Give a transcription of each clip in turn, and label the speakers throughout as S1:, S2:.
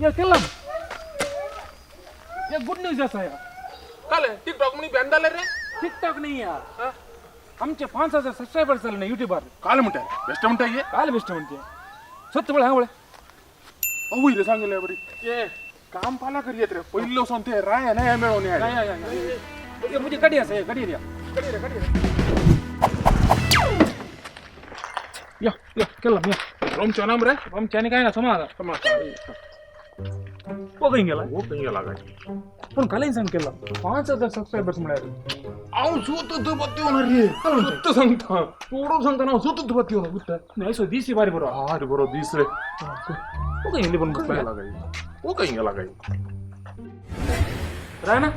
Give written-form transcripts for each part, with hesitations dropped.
S1: ये केलम ये good news है यार.
S2: काल टिकटॉक मध्ये बॅन झालं रे.
S1: टिकटॉक नहीं यार. आमचे 5000 सबस्क्रायबर्स झाले ना युट्यूबवर.
S2: काल म्हणताय बेस्ट म्हणताय ये
S1: काल बेस्ट म्हणते सत्य बोल. हा बोल.
S2: अहो इले सांगितलं बरी ये काम पाला कर येत रे पहिलं सांगते राय नाही मिळवून
S1: ये मुझे कड़ी है कड़ी दिया. या केलम या
S2: रोमचं नाम रे
S1: आमच्याने काय ना समाज वो कहीं गेला.
S2: हो काही गेला काय
S1: पण काल सांग केला 5000 सबस्क्रायबर्स मिळाले.
S2: अहो सुत बत्ती होणार रे सुत सांगता थोडं सांगता ना सुत बत्ती होणार कुठं
S1: नाही सो दिसी बारी बरोबर.
S2: अरे बरोबर दिस रे
S1: वो कहीं गेली पण
S2: गेला काय हो काही गेला काय
S1: राणा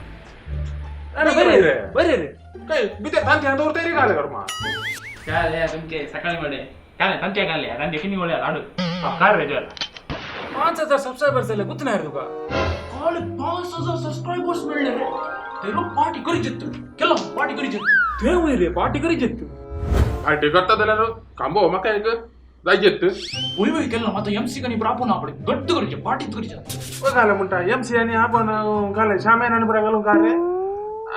S2: बरे रे.
S1: बरे रे.
S2: काय बिते थांब थांब तयारी काढ कर मा
S3: काय आहे तुमचे सकाळी मध्ये काय त्यांच्या काय त्यांच्या किती वेळ लाडू काय रे तुला
S1: 5000 सबस्क्रायबर्स झाले कुठं नाही रे तुका.
S3: काल 5000 सबस्क्रायबर्स मिळले रे ते लोक पार्टी करी जित केला पार्टी करी जित
S1: ते होय रे पार्टी करी जेत.
S2: पार्टी करता त्याला कांबो मग काय कर जायचे
S3: होई होई केला आता एमसी कनी आपण आपण गट्ट करी पार्टी करी
S2: घाला म्हणता एमसी आणि आपण घालाय शाम्यान बरं घालून का रे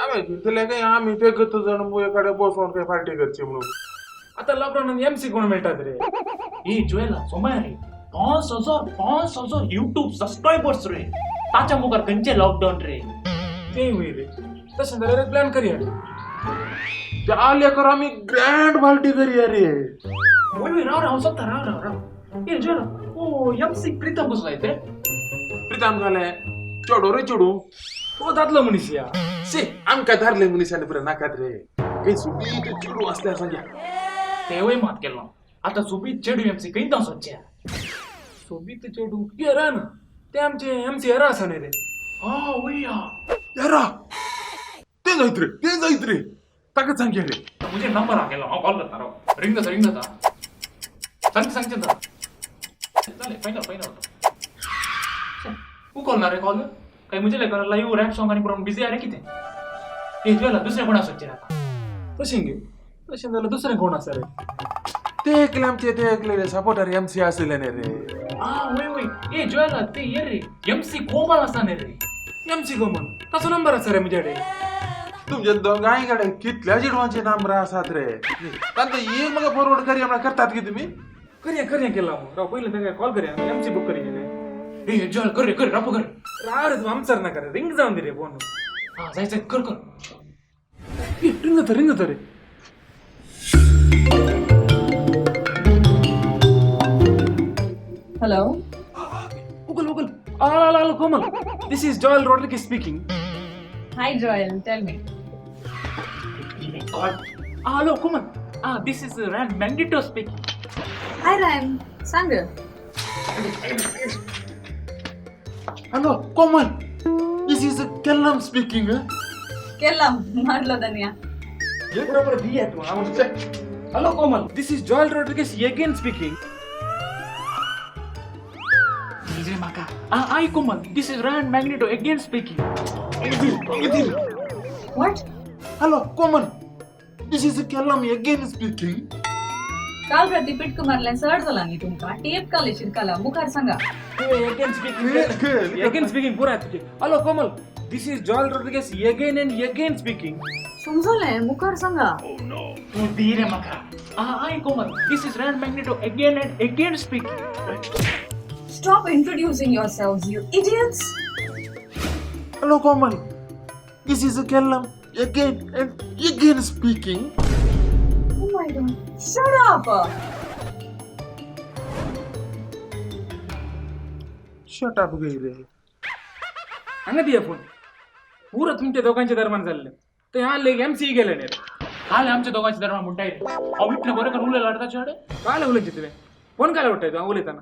S2: आम्ही तुला काही आम्ही ते गत जण एकडे बसवून काही पार्टी करते म्हणून.
S1: आता लॉकडाऊन एमसी कोण मिळतात रे.
S3: ए जोयला सोमया रे 5000 YouTube सबस्क्रायबर्स रे ताच्या मुखार कंचे लॉकडाऊन रे
S1: ते होय रे. तसं जरा प्लॅन करूया रे.
S2: त्या लेकर आम्ही ग्रँड पार्टी करूया रे.
S3: होय होय राव सत्ता राव ए जोयला ओ एमसी प्रीतम बसलाय ते
S2: प्रीतम घालाय चढू रे चढू
S1: तो दातलं मनीष या.
S2: से आम काय धरले मुनिशाने बरं नाकात रे काही सुटी चिडू असल्या सांग्या
S3: ते होय मात केला आता सुबीत चेडू एमसी काही ना सोच्या
S1: सोबीत चेडू ये रा ना ते आमचे एमसी हरा असं नाही रे.
S3: हा होय
S2: यारा ते जाईत रे ताकद सांग्या रे
S3: मुझे नंबर आ गेला कॉल करता राव रिंग दा सांगते दा चले फायनल तू कॉल ना रे कॉल काही मुझे लेकर लाईव्ह रॅप सॉन्ग आणि पुरण बिझी आहे किती हे जोला दुसऱ्या कोणा सोचे आता
S1: तशी घेऊ तशी झालं दुसरं कोण असं रे.
S2: ते ऐकले आमचे ते ऐकले सपोर्टर एमसी असले रे
S3: हा होय ए जोला ते ये रे एमसी कोमल असताना रे
S1: एमसी कोमन तसा नंबर असा रे माझ्याकडे.
S2: तुमच्या दोघांकडे कितल्या जिडवांचे नाम असतात रे त्यांचं एक मग फॉरवर्ड करी आम्हाला करतात की तुम्ही
S1: करिया केला मग राव पहिलं तर कॉल करूया एमसी बुक करी
S3: ए जोला कर रप कर
S1: राव रे तू आमचार ना करे रिंग जाऊन दे रे फोन.
S3: हा जायचं कर
S1: रिंग तर रे.
S4: Hello.
S1: Google. Hello, Komal. This is Joel Rodriguez speaking.
S4: Hi, Joel. Tell me.
S3: hello Komal this is Rand Magneto speaking
S4: Hi, Ryan. सांग.
S2: Hello Komal this is Callum speaking
S4: केलं मारलं धनिया.
S1: ये बरोबर दिया तू आम्हाला. Hello, Komal. This is Joel Rodriguez again speaking.
S3: DJ Maka hi Komal this is Rand Magneto again speaking
S4: What?
S2: Hello Komal this is Callum again speaking
S4: काल रात्री पिटक मारल्यान sir झाला नी तुमका टेप काले शिरकाला मुखार सांगा.
S1: Again speaking पुरा तुझे. Hello, Komal. This is Joel Rodriguez again and again speaking.
S4: समजलंय मुखार सांगा.
S3: DJ Maka hi Komal this is Rand Magneto again and again speaking
S4: Stop introducing yourselves, you idiots.
S2: Hello Komal this is Callum again and again speaking
S4: Oh my god. Shut up.
S2: Shut up गई रे
S1: हंगा दिया phone पुरा तुमच्या दोघांच्या दरम्यान चाललं ते आले MC गेले नाही रे.
S3: काल आमच्या दोघांच्या दरम्यान म्हणताय अविटने बरं करून लढता चाडे
S1: काय उलट तिथे फोन काय वाटायचं उलताना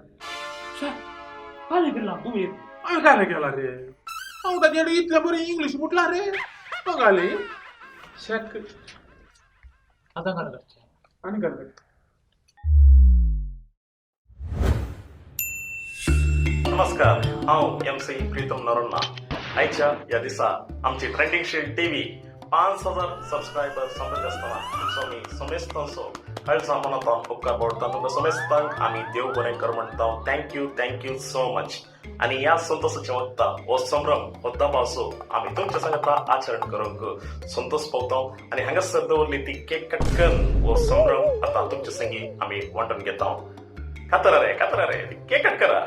S3: काल गेला तू येत
S2: आम्ही काय केला रे अहो त्याच्याकडे इथल्या बरं इंग्लिश कुठला रे बघाले शक
S3: आता काय करते
S1: आणि काय
S5: नमस्कार हांव एमसी प्रीतम नरोन्ना आयच्या या दिसा आमची ट्रेंडिंग शील्ड टीव्ही 5000 सबस्क्रायबर संपत असताना सो मी समेस्तांचो कालचा मनांतल्यान उपकार पडटा तुमकां समेस्तांक आमी देव बरें कर म्हणटा थँक्यू सो मच आणि या संतोषाची वक्ता व संभ्रम व दबासो आम्ही तुमच्या संगता आचरण करूंक संतोष पावतो आणि हांगासर दवरली ती केक कटकन व संभ्रम आता तुमच्या संगी आम्ही वांटून घेतो. कातरा रे केक कट करा.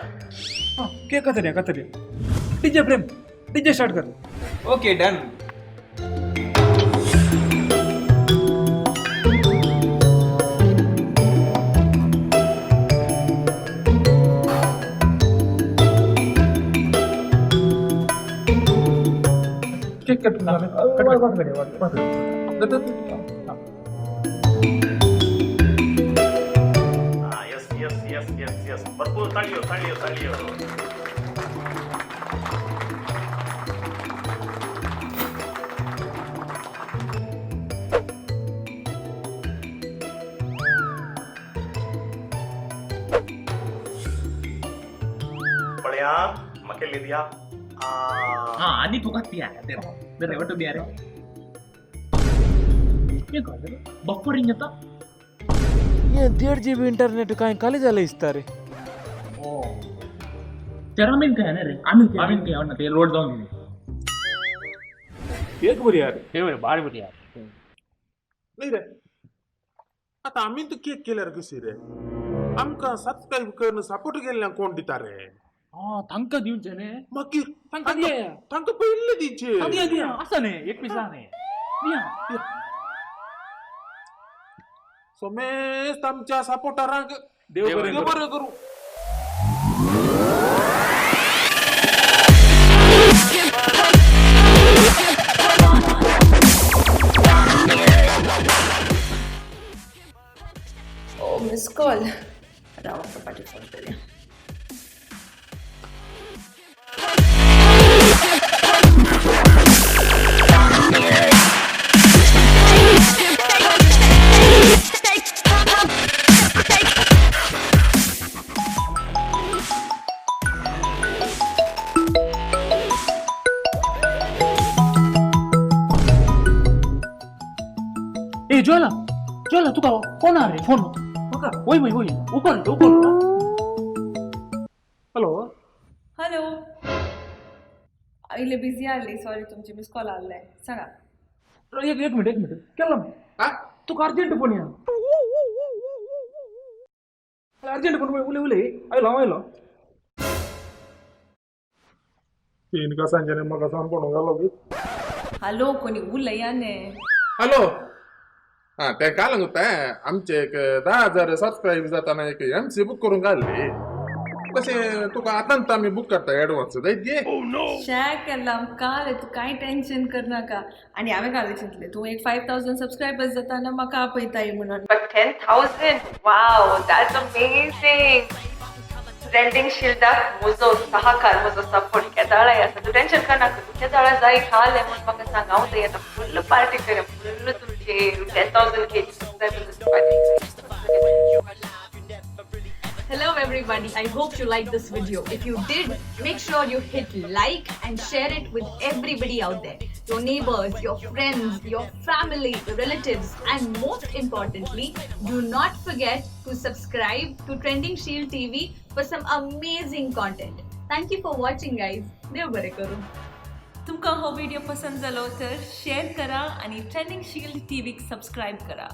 S1: केक कतरी डीजे प्रेम डीजे स्टार्ट कर.
S6: Okay done.
S1: Cake cut
S5: yes भरपूर ताळीयो. पळया मके लिदिया.
S3: हा आणि तुका ती आहे दे वाटो बिया रे. बफरिंग येता.
S6: ये 1.5 GB इंटरनेट काय खाली झालं इस्ता रे.
S3: तेरा मिनिट आहे ना रे. आम्ही काय ना ते लोड जाऊन गेले.
S1: केक बरी यार.
S3: हे बाळ बरी यार.
S2: नाही रे आता आम्ही तर केक केल्यावर कशी रे आमका सबस्क्राईब करणं सपोर्ट केल्या कोण दिता रे.
S3: हा तांका दिवचे ने.
S2: मग की
S3: तांका दिया.
S2: तांका पहिले दिचे.
S3: दिया असं नाही एक पिसा नाही. दिया.
S2: सोमेश आमच्या सपोर्टरांक
S1: देव बरें करू.
S2: बरं करू.
S4: ओ मिस कॉल राव पाठी फोन करूया.
S3: ए जोला तुका कोण रे फोन होय उपर.
S1: हॅलो
S4: हॅलो इले बिझी आली सॉरी तुमची मिस कॉल आलाय सांगा.
S1: एक मिनिट केला तुका अर्जंट फोन या. अर्जंट फोन उले आयलो.
S2: तीन का संजय मग संपूर्ण घालो की.
S4: हॅलो कोणी उलयाने.
S2: हॅलो हा ते काय होत आमचे एक 10,000 सबस्क्राईब जाताना एक MC बुक करून घालले. कसे तुका आता आम्ही बुक करता ऍडव्हान्स घे.
S4: शेअर केला काल तू काय टेन्शन कर नाका आणि हांवें घालूंक चिंतले तू एक 5,000 सबस्क्रायबर्स जाताना म्हाका आपयताय म्हणून.
S7: But 10,000? Wow, that's amazing! Trending शिल्डाक म्हजो सहकार म्हजो सपोर्ट केदाळाय आसा. तूं टेन्शन करनाका. तूं केदाळा जाय खाले म्हूण म्हाका सांग. हांव थंय आतां फुल्ल पार्टी करें. फुल्ल तुमचे 10,000 subscribers party.
S4: Hello everybody, I hope you liked this video. If you did, make sure you hit like and share it with everybody out there. Your neighbors, your friends, your family, your relatives, and most importantly, do not forget to subscribe to Trending Shield TV for some amazing content. Thank you for watching guys. देव बरे करू.
S8: तुमकां हो video पसंत जालो तर share करा आणि trending shield टीव्हीक subscribe करा.